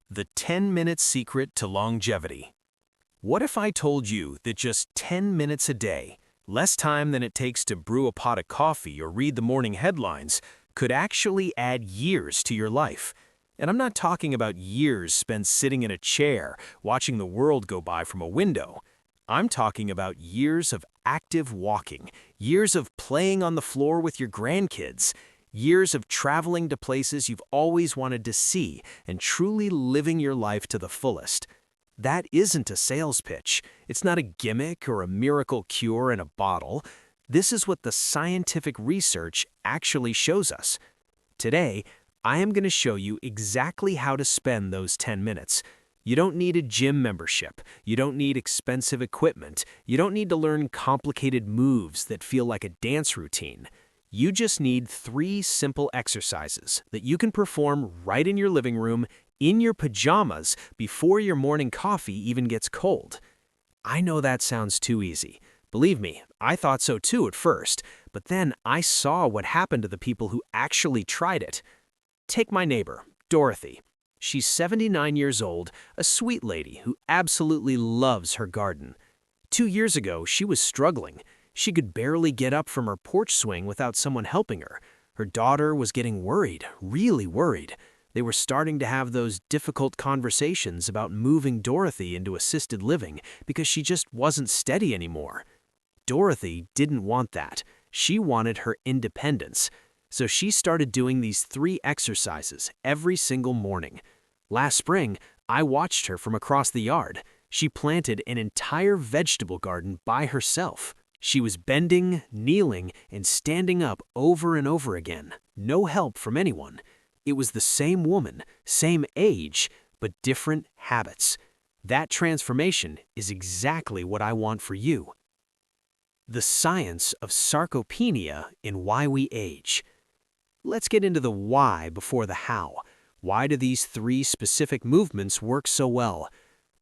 The 10-minute secret to longevity. What if I told you that just 10 minutes a day, less time than it takes to brew a pot of coffee or read the morning headlines, could actually add years to your life? And I'm not talking about years spent sitting in a chair, watching the world go by from a window. I'm talking about years of active walking, years of playing on the floor with your grandkids, years of traveling to places you've always wanted to see and truly living your life to the fullest. That isn't a sales pitch. It's not a gimmick or a miracle cure in a bottle. This is what the scientific research actually shows us. Today, I am going to show you exactly how to spend those 10 minutes. You don't need a gym membership. You don't need expensive equipment. You don't need to learn complicated moves that feel like a dance routine. You just need 3 simple exercises that you can perform right in your living room, in your pajamas, before your morning coffee even gets cold. I know that sounds too easy. Believe me, I thought so too at first, but then I saw what happened to the people who actually tried it. Take my neighbor, Dorothy. She's 79 years old, a sweet lady who absolutely loves her garden. 2 years ago, she was struggling. She could barely get up from her porch swing without someone helping her. Her daughter was getting worried, really worried. They were starting to have those difficult conversations about moving Dorothy into assisted living because she just wasn't steady anymore. Dorothy didn't want that. She wanted her independence. So she started doing these 3 exercises every single morning. Last spring, I watched her from across the yard. She planted an entire vegetable garden by herself. She was bending, kneeling, and standing up over and over again. No help from anyone. It was the same woman, same age, but different habits. That transformation is exactly what I want for you. The science of sarcopenia in why we age. Let's get into the why before the how. Why do these 3 specific movements work so well?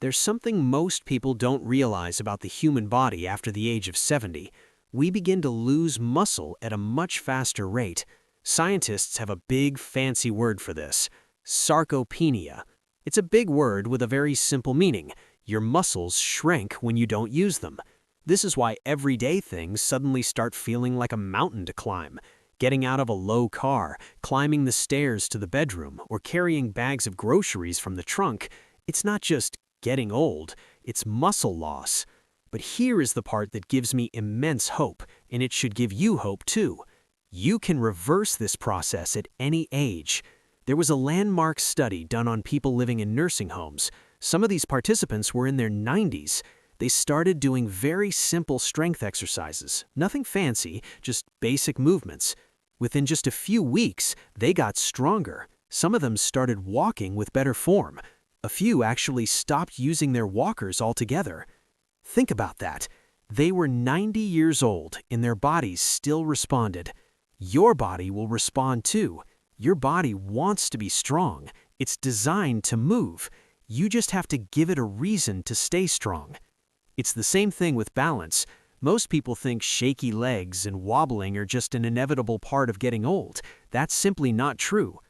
There's something most people don't realize about the human body after the age of 70. We begin to lose muscle at a much faster rate. Scientists have a big, fancy word for this: sarcopenia. It's a big word with a very simple meaning. Your muscles shrink when you don't use them. This is why everyday things suddenly start feeling like a mountain to climb. Getting out of a low car, climbing the stairs to the bedroom, or carrying bags of groceries from the trunk, it's not just getting old, it's muscle loss. But here is the part that gives me immense hope, and it should give you hope too. You can reverse this process at any age. There was a landmark study done on people living in nursing homes. Some of these participants were in their 90s. They started doing very simple strength exercises, nothing fancy, just basic movements. Within just a few weeks, they got stronger. Some of them started walking with better form. A few actually stopped using their walkers altogether. Think about that. They were 90 years old and their bodies still responded. Your body will respond too. Your body wants to be strong. It's designed to move. You just have to give it a reason to stay strong. It's the same thing with balance. Most people think shaky legs and wobbling are just an inevitable part of getting old. That's simply not true.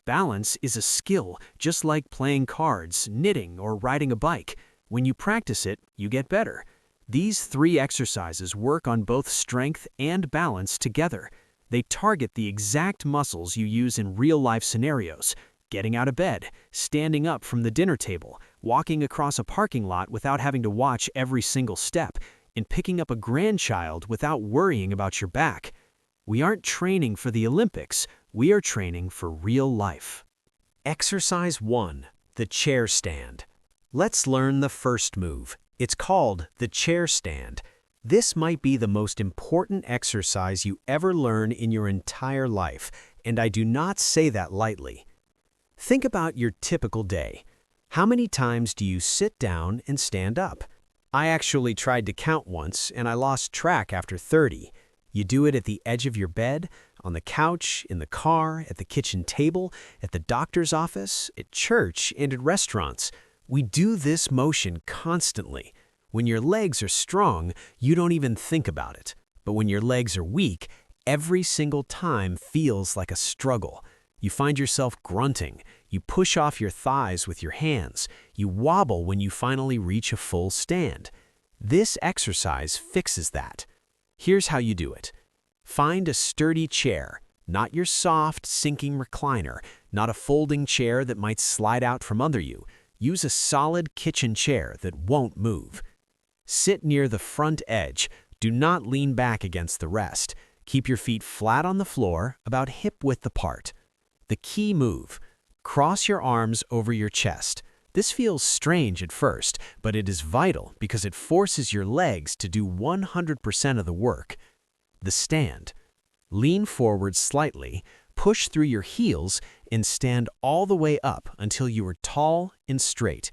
Balance is a skill, just like playing cards, knitting, or riding a bike. When you practice it, you get better. These 3 exercises work on both strength and balance together. They target the exact muscles you use in real-life scenarios: getting out of bed, standing up from the dinner table, walking across a parking lot without having to watch every single step, and picking up a grandchild without worrying about your back. We aren't training for the Olympics, we are training for real life. Exercise 1, the chair stand. Let's learn the first move. It's called the chair stand. This might be the most important exercise you ever learn in your entire life, and I do not say that lightly. Think about your typical day. How many times do you sit down and stand up? I actually tried to count once, and I lost track after 30. You do it at the edge of your bed, on the couch, in the car, at the kitchen table, at the doctor's office, at church, and at restaurants. We do this motion constantly. When your legs are strong, you don't even think about it. But when your legs are weak, every single time feels like a struggle. You find yourself grunting. You push off your thighs with your hands. You wobble when you finally reach a full stand. This exercise fixes that. Here's how you do it. Find a sturdy chair, not your soft, sinking recliner, not a folding chair that might slide out from under you. Use a solid kitchen chair that won't move. Sit near the front edge. Do not lean back against the rest. Keep your feet flat on the floor, about hip-width apart. The key move: cross your arms over your chest. This feels strange at first, but it is vital because it forces your legs to do 100% of the work. The stand: lean forward slightly, push through your heels, and stand all the way up until you are tall and straight.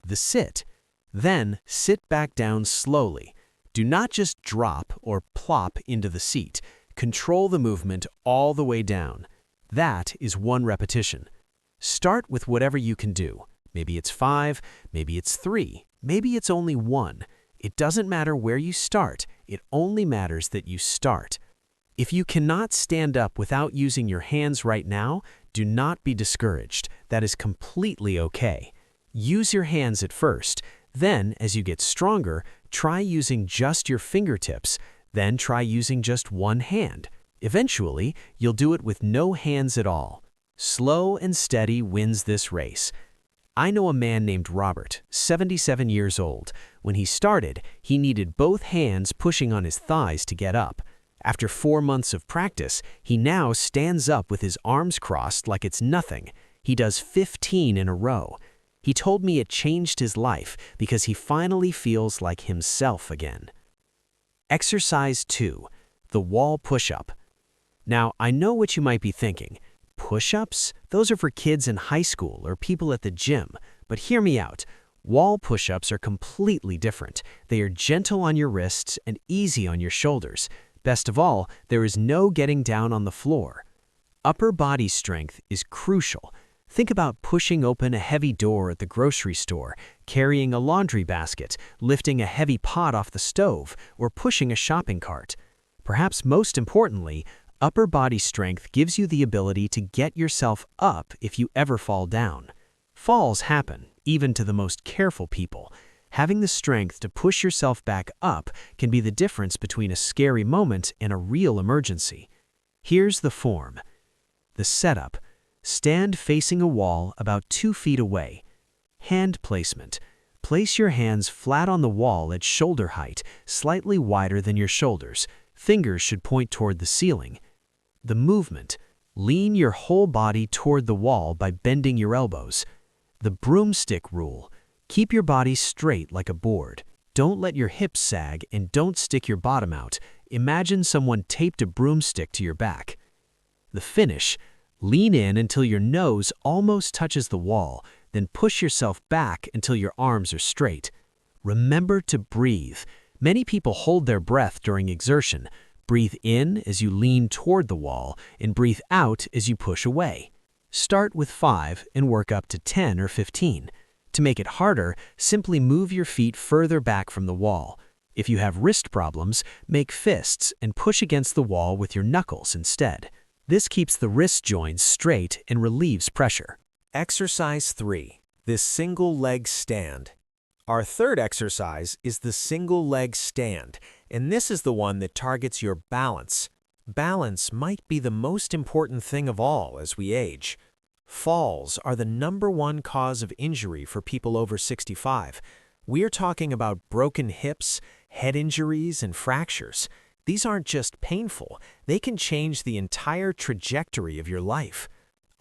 The sit: then sit back down slowly. Do not just drop or plop into the seat. Control the movement all the way down. That is 1 repetition. Start with whatever you can do. Maybe it's 5, maybe it's 3, maybe it's only 1. It doesn't matter where you start, it only matters that you start. If you cannot stand up without using your hands right now, do not be discouraged. That is completely okay. Use your hands at first. Then, as you get stronger, try using just your fingertips. Then try using just 1 hand. Eventually, you'll do it with no hands at all. Slow and steady wins this race. I know a man named Robert, 77 years old. When he started, he needed both hands pushing on his thighs to get up. After 4 months of practice, he now stands up with his arms crossed like it's nothing. He does 15 in a row. He told me it changed his life because he finally feels like himself again. Exercise 2, the wall push-up. Now, I know what you might be thinking. Push-ups? Those are for kids in high school or people at the gym. But hear me out. Wall push-ups are completely different. They are gentle on your wrists and easy on your shoulders. Best of all, there is no getting down on the floor. Upper body strength is crucial. Think about pushing open a heavy door at the grocery store, carrying a laundry basket, lifting a heavy pot off the stove, or pushing a shopping cart. Perhaps most importantly, upper body strength gives you the ability to get yourself up if you ever fall down. Falls happen, even to the most careful people. Having the strength to push yourself back up can be the difference between a scary moment and a real emergency. Here's the form. The setup: stand facing a wall about 2 feet away. Hand placement: place your hands flat on the wall at shoulder height, slightly wider than your shoulders. Fingers should point toward the ceiling. The movement: lean your whole body toward the wall by bending your elbows. The broomstick rule: keep your body straight like a board. Don't let your hips sag and don't stick your bottom out. Imagine someone taped a broomstick to your back. The finish: lean in until your nose almost touches the wall, then push yourself back until your arms are straight. Remember to breathe. Many people hold their breath during exertion. Breathe in as you lean toward the wall, and breathe out as you push away. Start with 5 and work up to 10 or 15. To make it harder, simply move your feet further back from the wall. If you have wrist problems, make fists and push against the wall with your knuckles instead. This keeps the wrist joints straight and relieves pressure. Exercise 3, the single leg stand. Our third exercise is the single leg stand, and this is the one that targets your balance. Balance might be the most important thing of all as we age. Falls are the #1 cause of injury for people over 65. We're talking about broken hips, head injuries, and fractures. These aren't just painful, they can change the entire trajectory of your life.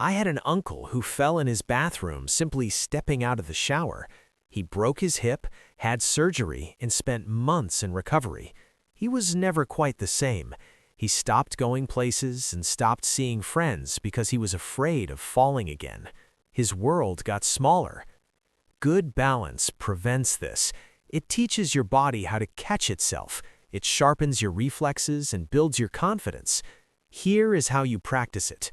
I had an uncle who fell in his bathroom simply stepping out of the shower. He broke his hip, had surgery, and spent months in recovery. He was never quite the same. He stopped going places and stopped seeing friends because he was afraid of falling again. His world got smaller. Good balance prevents this. It teaches your body how to catch itself. It sharpens your reflexes and builds your confidence. Here is how you practice it.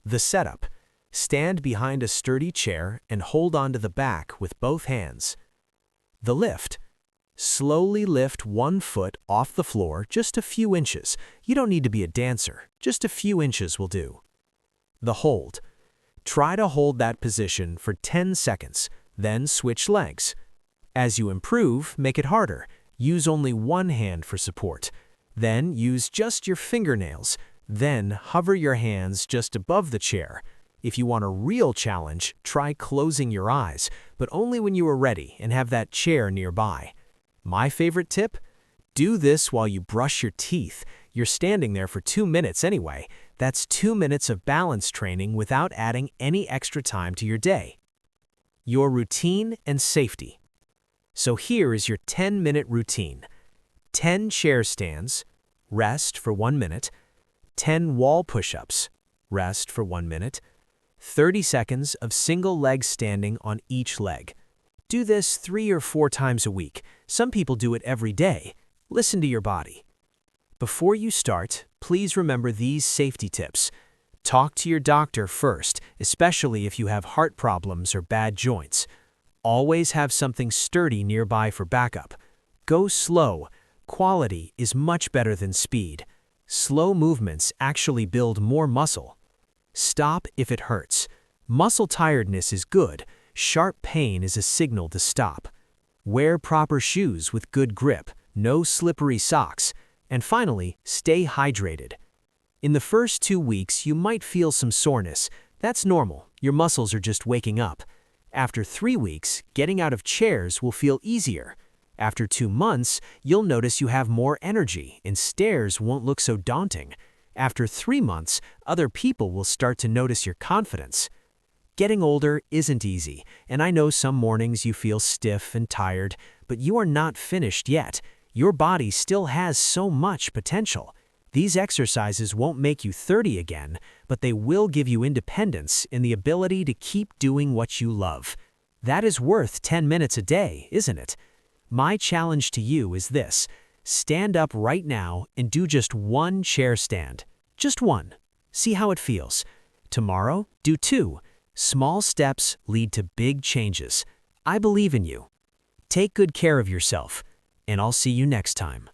The setup: stand behind a sturdy chair and hold onto the back with both hands. The lift: slowly lift 1 foot off the floor just a few inches. You don't need to be a dancer, just a few inches will do. The hold: Try to hold that position for 10 seconds, then switch legs. As you improve, make it harder. Use only one hand for support. Then use just your fingernails. Then hover your hands just above the chair. If you want a real challenge, try closing your eyes, but only when you are ready and have that chair nearby. My favorite tip? Do this while you brush your teeth. You're standing there for 2 minutes anyway. That's 2 minutes of balance training without adding any extra time to your day. Your routine and safety. So here is your 10-minute routine. 10 chair stands, rest for 1 minute. 10 wall push-ups, rest for 1 minute. 30 seconds of single leg standing on each leg. Do this 3 or 4 times a week. Some people do it every day. Listen to your body. Before you start, please remember these safety tips. Talk to your doctor first, especially if you have heart problems or bad joints. Always have something sturdy nearby for backup. Go slow. Quality is much better than speed. Slow movements actually build more muscle. Stop if it hurts. Muscle tiredness is good. Sharp pain is a signal to stop. Wear proper shoes with good grip, no slippery socks. And finally, stay hydrated. In the first 2 weeks, you might feel some soreness. That's normal. Your muscles are just waking up. After 3 weeks, getting out of chairs will feel easier. After 2 months, you'll notice you have more energy and stairs won't look so daunting. After 3 months, other people will start to notice your confidence. Getting older isn't easy, and I know some mornings you feel stiff and tired, but you are not finished yet. Your body still has so much potential. These exercises won't make you 30 again, but they will give you independence and the ability to keep doing what you love. That is worth 10 minutes a day, isn't it? My challenge to you is this. Stand up right now and do just 1 chair stand. Just 1. See how it feels. Tomorrow, do 2. Small steps lead to big changes. I believe in you. Take good care of yourself, and I'll see you next time.